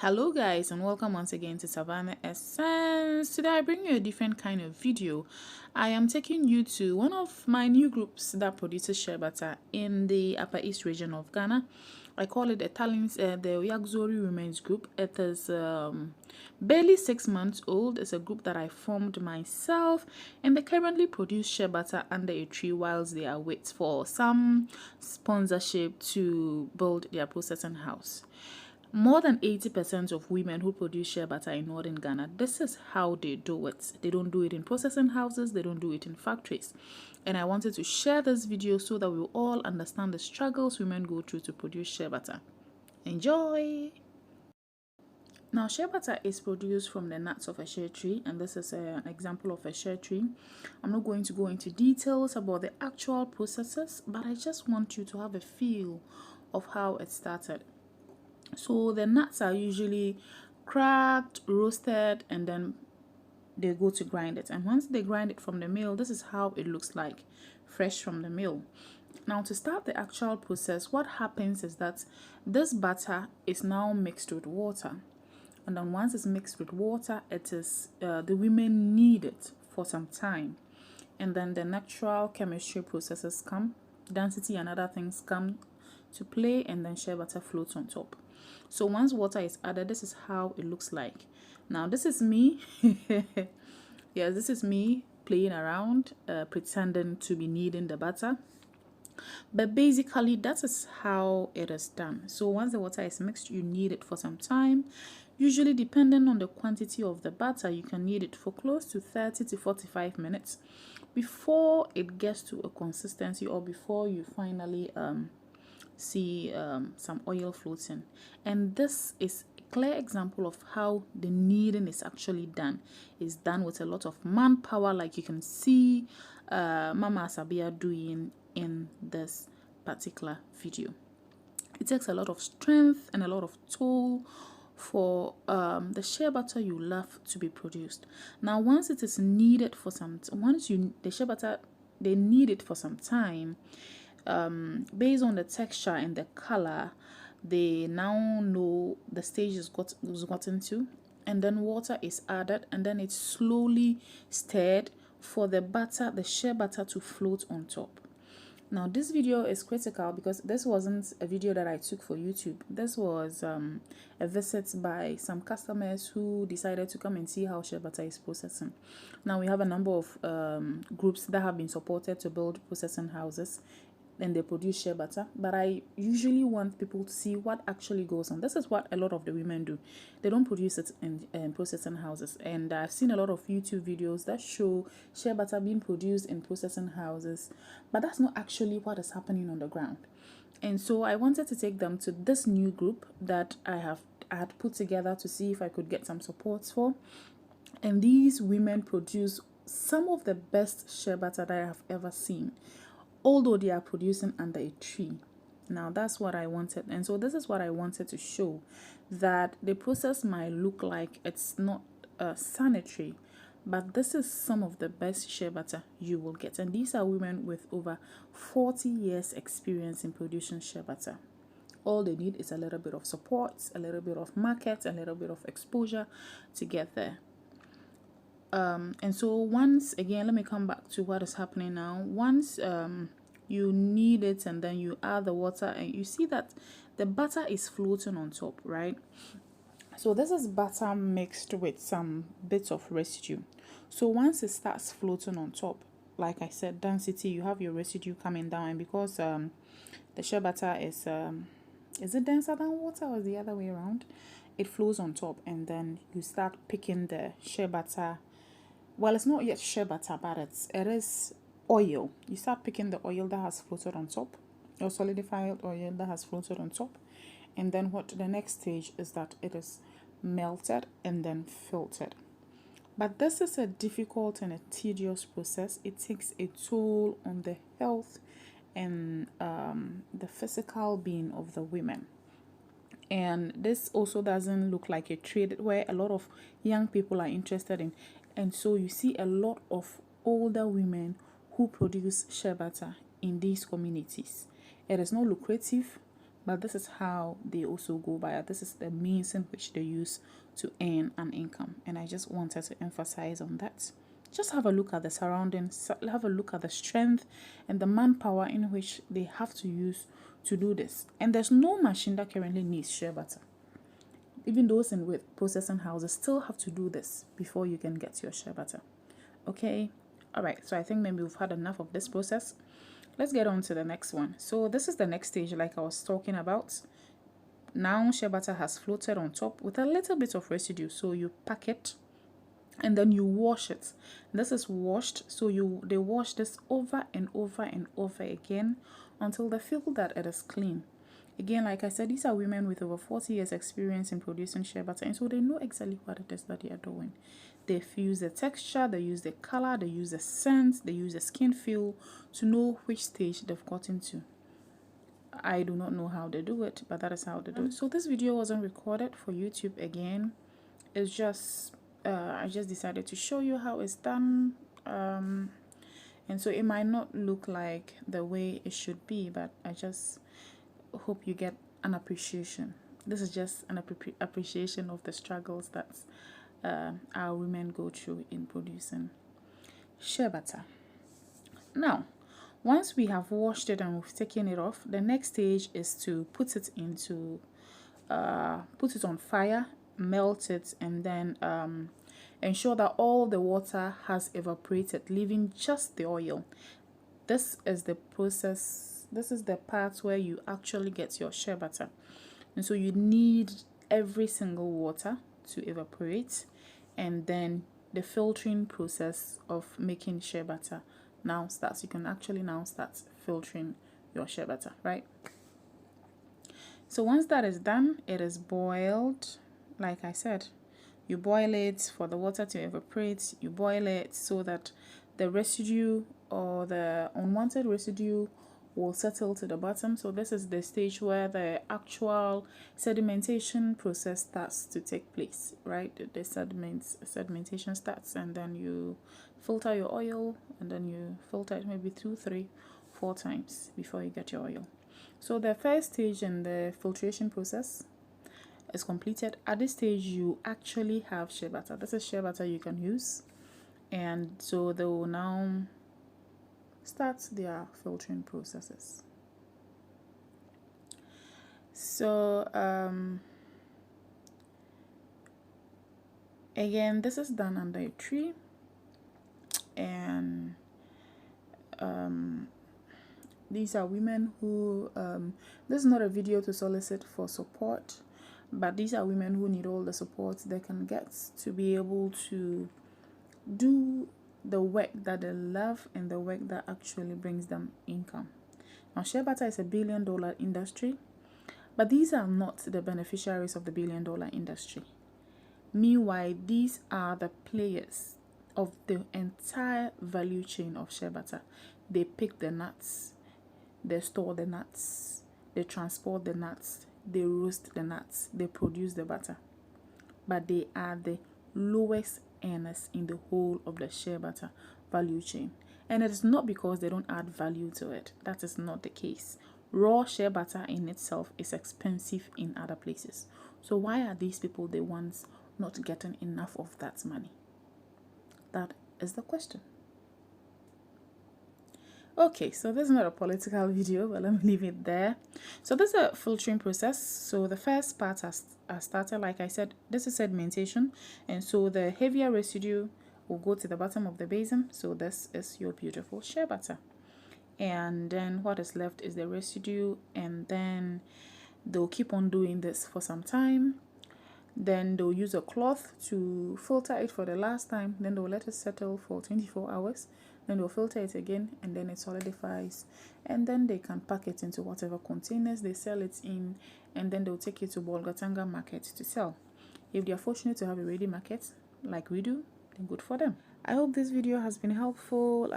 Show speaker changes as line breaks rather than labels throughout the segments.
Hello guys, and welcome once again to Savannah Essence. Today I bring you a different kind of video. I am taking you to one of my new groups that produces shea butter in the Upper East region of Ghana. I call it the Yagzori Women's Group. It is barely 6 months old. It's a group that I formed myself, and they currently produce shea butter under a tree whilst they await for some sponsorship to build their processing house. More than 80% of women who produce shea butter in northern Ghana, this is how they do it. They don't do it in processing houses, they don't do it in factories. And I wanted to share this video so that we all understand the struggles women go through to produce shea butter. Enjoy! Now, shea butter is produced from the nuts of a shea tree, and this is an example of a shea tree. I'm not going to go into details about the actual processes, but I just want you to have a feel of how it started. So the nuts are usually cracked, roasted, and then they go to grind it. And once they grind it from the mill, this is how it looks like, fresh from the mill. Now, to start the actual process, what happens is that this butter is now mixed with water. And then once it's mixed with water, it is the women knead it for some time. And then the natural chemistry processes come, density and other things come to play, and then shea butter floats on top. So once water is added, this is how it looks like. Now this is me. Yes, this is me playing around, pretending to be kneading the butter. But basically, that is how it is done. So once the water is mixed, you knead it for some time. Usually, depending on the quantity of the butter, you can knead it for close to 30 to 45 minutes before it gets to a consistency, or before you finally see some oil floating. And this is a clear example of how the kneading is actually done. It's done with a lot of manpower, like you can see Mama Asabia doing in this particular video. It takes a lot of strength and a lot of toll for the shea butter you love to be produced. Now, once it is kneaded for some, the shea butter, they knead it for some time. Based on the texture and the color, they now know the stage is gotten to, and then water is added, and then it's slowly stirred for the shea butter to float on top. Now this video is critical because this wasn't a video that I took for YouTube. This was a visit by some customers who decided to come and see how shea butter is processing. Now we have a number of groups that have been supported to build processing houses, and they produce shea butter, but I usually want people to see what actually goes on. This is what a lot of the women do. They don't produce it in processing houses, and I've seen a lot of YouTube videos that show shea butter being produced in processing houses, but that's not actually what is happening on the ground. And so I wanted to take them to this new group that I had put together to see if I could get some support for. And these women produce some of the best shea butter that I have ever seen, although they are producing under a tree. Now that's what I wanted, and so this is what I wanted to show, that the process might look like it's not sanitary, but this is some of the best shea butter you will get. And these are women with over 40 years experience in producing shea butter. All they need is a little bit of support, a little bit of market, a little bit of exposure to get there. And so once again, let me come back to what is happening now. Once you knead it, and then you add the water, and you see that the butter is floating on top, right? So this is butter mixed with some bits of residue. So once it starts floating on top, like I said, density, you have your residue coming down, and because the shea butter is it denser than water, or the other way around? It flows on top, and then you start picking the shea butter. Well, it's not yet shea butter, but it is oil. You start picking the oil that has floated on top, or solidified oil that has floated on top. And then the next stage is that it is melted and then filtered. But this is a difficult and a tedious process. It takes a toll on the health and the physical being of the women. And this also doesn't look like a trade where a lot of young people are interested in. And so you see a lot of older women who produce shea butter in these communities. It is not lucrative, but this is how they also go by it. This is the means in which they use to earn an income, and I just wanted to emphasize on that. Just have a look at the surroundings, have a look at the strength and the manpower in which they have to use to do this. And there's no machine that currently needs shea butter. Even those in with processing houses still have to do this before you can get your shea butter. Okay, all right, so I think maybe we've had enough of this process. Let's get on to the next one. So this is the next stage, like I was talking about. Now shea butter has floated on top with a little bit of residue, so you pack it and then you wash it. This is washed, so they wash this over and over and over again until they feel that it is clean. Again, like I said, these are women with over 40 years experience in producing shea butter, and so they know exactly what it is that they are doing. They fuse the texture, they use the color, they use the scent, they use the skin feel to know which stage they've gotten to. I do not know how they do it, but that is how they do it. So this video wasn't recorded for YouTube again. It's just I just decided to show you how it's done, and so it might not look like the way it should be, but I just hope you get an appreciation. This is just an appreciation of the struggles that our women go through in producing shea butter. Now, once we have washed it and we've taken it off, the next stage is to put it on fire, melt it, and then ensure that all the water has evaporated, leaving just the oil. This is the process. This is the part where you actually get your shea butter, and so you need every single water to evaporate, and then the filtering process of making shea butter now starts. You can actually now start filtering your shea butter, right? So once that is done, it is boiled. Like I said, you boil it for the water to evaporate. You boil it so that the residue or the unwanted residue will settle to the bottom. So this is the stage where the actual sedimentation process starts to take place, right? The sedimentation starts, and then you filter your oil, and then you filter it maybe 2, 3, 4 times before you get your oil. So the first stage in the filtration process is completed. At this stage, you actually have shea butter. This is shea butter you can use, and so they will now start their filtering processes. So again, this is done under a tree, and these are women who this is not a video to solicit for support, but these are women who need all the support they can get to be able to do the work that they love and the work that actually brings them income. Now, shea butter is a $1 billion industry, but these are not the beneficiaries of the $1 billion industry. Meanwhile, these are the players of the entire value chain of shea butter. They pick the nuts, they store the nuts, they transport the nuts, they roast the nuts, they produce the butter. But they are the lowest earners in the whole of the shea butter value chain. And it is not because they don't add value to it. That is not the case. Raw shea butter in itself is expensive in other places. So why are these people the ones not getting enough of that money? That is the question. Okay, so this is not a political video, but let me leave it there. So this is a filtering process. So the first part has started. Like I said, this is sedimentation, and so the heavier residue will go to the bottom of the basin. So this is your beautiful shea butter, and then what is left is the residue, and then they'll keep on doing this for some time. Then they'll use a cloth to filter it for the last time. Then they'll let it settle for 24 hours. Then they'll filter it again, and then it solidifies. And then they can pack it into whatever containers they sell it in, and then they'll take it to Bolgatanga market to sell. If they are fortunate to have a ready market like we do, then good for them. I hope this video has been helpful.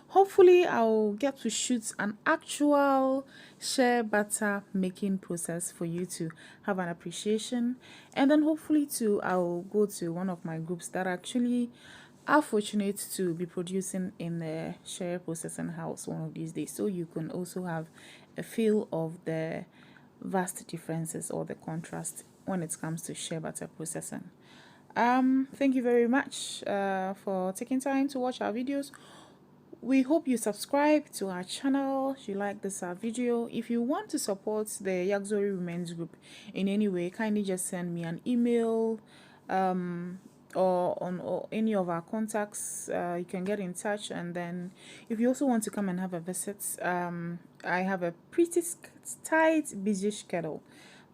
Hopefully I'll get to shoot an actual shea butter making process for you to have an appreciation, and then hopefully too I'll go to one of my groups that actually are fortunate to be producing in the shea processing house one of these days, so you can also have a feel of the vast differences or the contrast when it comes to shea butter processing. Thank you very much for taking time to watch our videos. We hope you subscribe to our channel if you like this video. If you want to support the Yaxori Women's Group in any way, kindly just send me an email or any of our contacts. You can get in touch. And then if you also want to come and have a visit, I have a pretty tight busy schedule,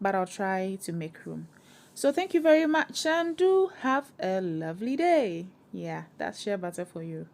but I'll try to make room. So thank you very much and do have a lovely day. Yeah, that's shea butter for you.